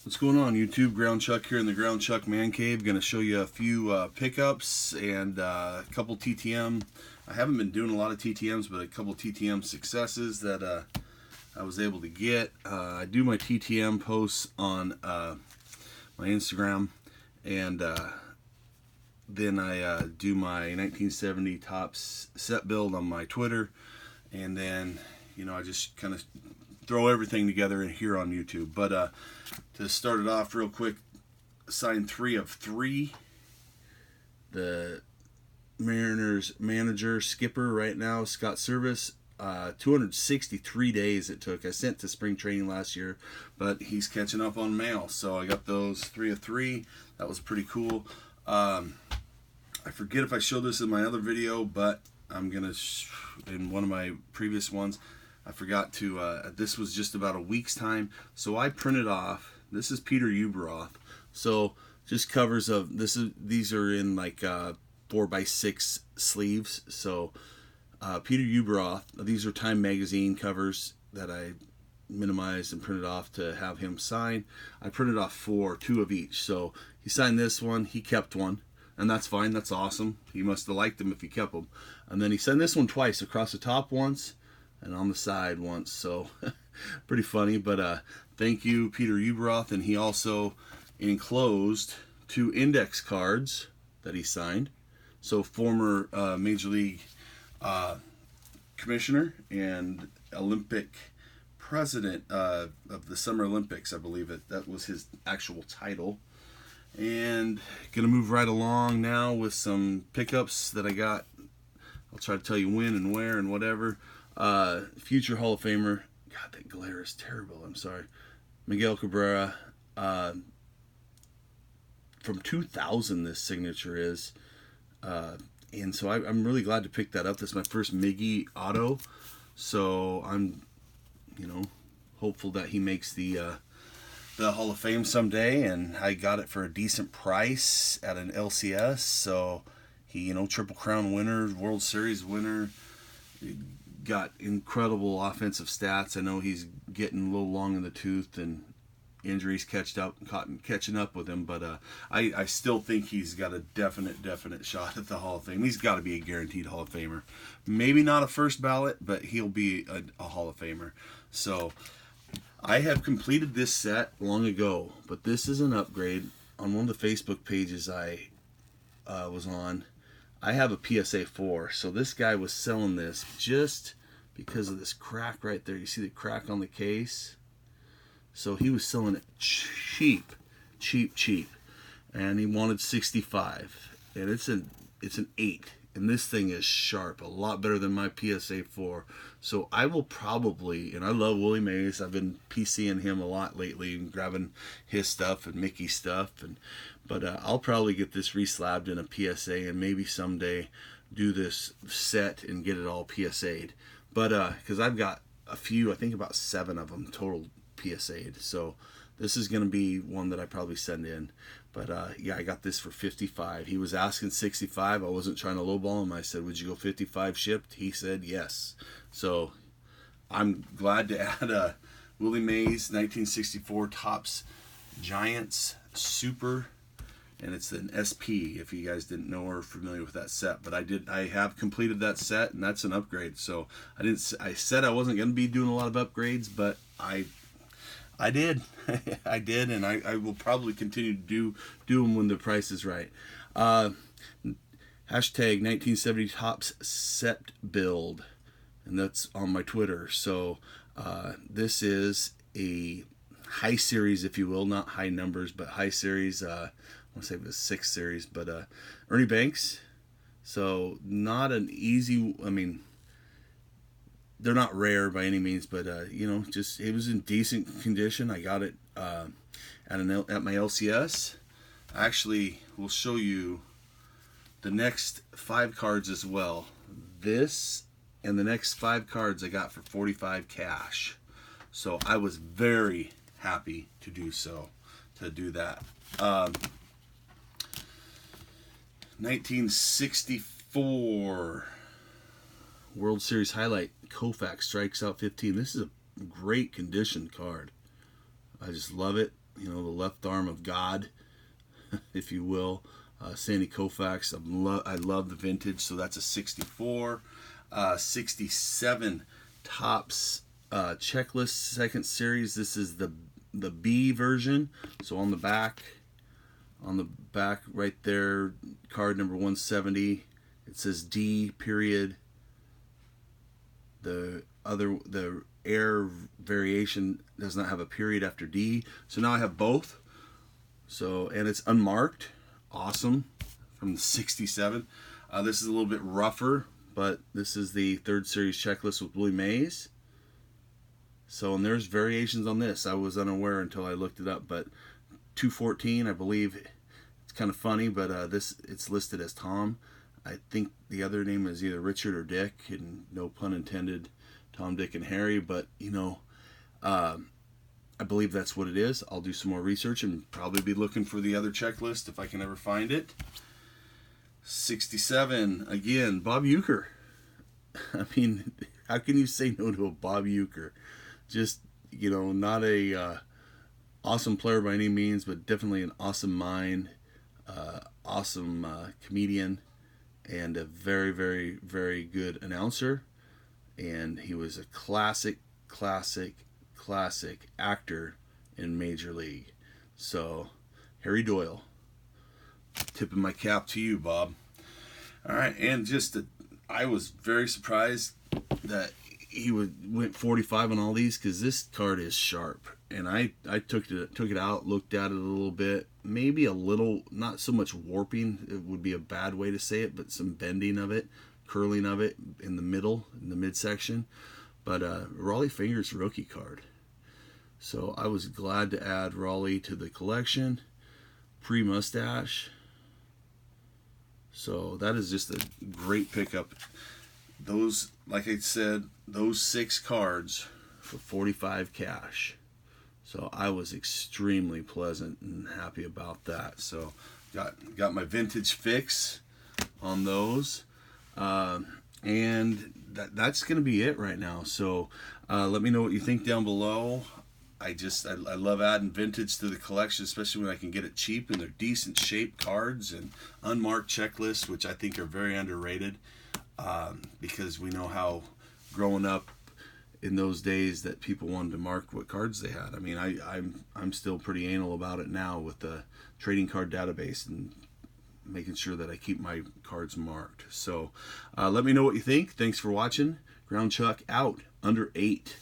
What's going on, YouTube? Ground Chuck here in the Ground Chuck Man Cave. Going to show you a few pickups and a couple TTM. I haven't been doing a lot of TTMs, but a couple TTM successes that I was able to get. I do my TTM posts on my Instagram, and then I do my 1970 Tops set build on my Twitter, and then I just kind of throw everything together in here on YouTube. But to start it off real quick, sign 3 of 3. The Mariners manager skipper right now, Scott Service. 263 days it took. I sent to spring training last year, but he's catching up on mail, so I got those 3 of 3. That was pretty cool. I forget if I showed this in my other video, but I'm gonna in one of my previous ones I forgot to this was just about a week's time, so I printed off, this is Peter Uecker, so just covers of these are in like 4x6 sleeves. So Peter Uecker, these are Time magazine covers that I minimized and printed off to have him sign. I printed off 4, 2 of each. So he signed this one, he kept one, and that's fine, that's awesome. He must have liked them if he kept them. And then he signed this one twice, across the top once and on the side once. So pretty funny, but thank you, Peter Uecker. And he also enclosed 2 index cards that he signed. So former Major League commissioner and Olympic president of the Summer Olympics, I believe that was his actual title. And gonna move right along now with some pickups that I got. I'll try to tell you when and where and whatever. Future Hall of Famer, God, that glare is terrible, I'm sorry, Miguel Cabrera, from 2000 this signature is, and so I'm really glad to pick that up. This is my first Miggy auto, so I'm hopeful that he makes the Hall of Fame someday, and I got it for a decent price at an LCS. So he, Triple Crown winner, World Series winner, got incredible offensive stats. I know he's getting a little long in the tooth and injuries catching up with him, but I still think he's got a definite shot at the Hall of Fame. He's got to be a guaranteed Hall of Famer. Maybe not a first ballot, but he'll be a Hall of Famer. So I have completed this set long ago, but this is an upgrade. On one of the Facebook pages I was on, I have a PSA 4, so this guy was selling this just because of this crack right there. You see the crack on the case? So he was selling it cheap, and he wanted 65, and it's an 8, and this thing is sharp, a lot better than my PSA 4. So I will probably, and I love Willie Mays, I've been PCing him a lot lately and grabbing his stuff and Mickey's stuff, but I'll probably get this reslabbed in a PSA and maybe someday do this set and get it all PSA'd. But because I've got a few, I think about 7 of them total PSA'd, so this is going to be one that I probably send in. But yeah, I got this for 55. He was asking 65. I wasn't trying to lowball him. I said, would you go 55 shipped? He said yes. So I'm glad to add a Willie Mays 1964 Topps Giants Super, and it's an SP, if you guys didn't know or are familiar with that set. But I have completed that set, and that's an upgrade. So I said I wasn't going to be doing a lot of upgrades, but I did. I did, and I will probably continue to do them when the price is right. Hashtag 1970 Topps set build, and that's on my Twitter. So this is a high series, if you will, not high numbers, but high series. I want to say it was 6 series, but Ernie Banks. So not an easy, I mean, they're not rare by any means, but just it was in decent condition. I got it at my LCS. Actually, we'll show you the next 5 cards as well. This and the next 5 cards I got for 45 cash. So I was very happy to do that. 1964 World Series highlight, Koufax strikes out 15. This is a great condition card. I just love it. the left arm of God, if you will. Sandy Koufax. I love the vintage, so that's a 64. 67 Topps checklist second series. This is the B version. So on the back right there, card number 170, it says D period. The air variation does not have a period after D. So now I have both. So, and it's unmarked. Awesome. From the 67. This is a little bit rougher, but this is the third series checklist with Willie Mays. So, and there's variations on this. I was unaware until I looked it up, but 214, I believe. It's kind of funny, but it's listed as Tom. I think the other name is either Richard or Dick, and no pun intended, Tom, Dick, and Harry. But I believe that's what it is. I'll do some more research and probably be looking for the other checklist if I can ever find it. 67 again, Bob Uecker. I mean, how can you say no to a Bob Uecker? Just not a awesome player by any means, but definitely an awesome mind, awesome comedian, and a very, very, very good announcer. And he was a classic actor in Major League. So, Harry Doyle, tipping my cap to you, Bob. All right, and I was very surprised that he went 45 on all these, because this card is sharp. And I took it out, looked at it a little bit, maybe a little, not so much warping, it would be a bad way to say it, but some bending of it, curling of it in the midsection. But Raleigh Fingers rookie card. So I was glad to add Raleigh to the collection. Pre-mustache. So that is just a great pickup. Those, like I said, those 6 cards for 45 cash. So I was extremely pleasant and happy about that. So got my vintage fix on those. And that's going to be it right now. So let me know what you think down below. I love adding vintage to the collection, especially when I can get it cheap, and they're decent shape cards and unmarked checklists, which I think are very underrated, because we know how growing up in those days that people wanted to mark what cards they had. I mean, I'm still pretty anal about it now with the trading card database and making sure that I keep my cards marked. So let me know what you think. Thanks for watching. Ground Chuck out. Under 8.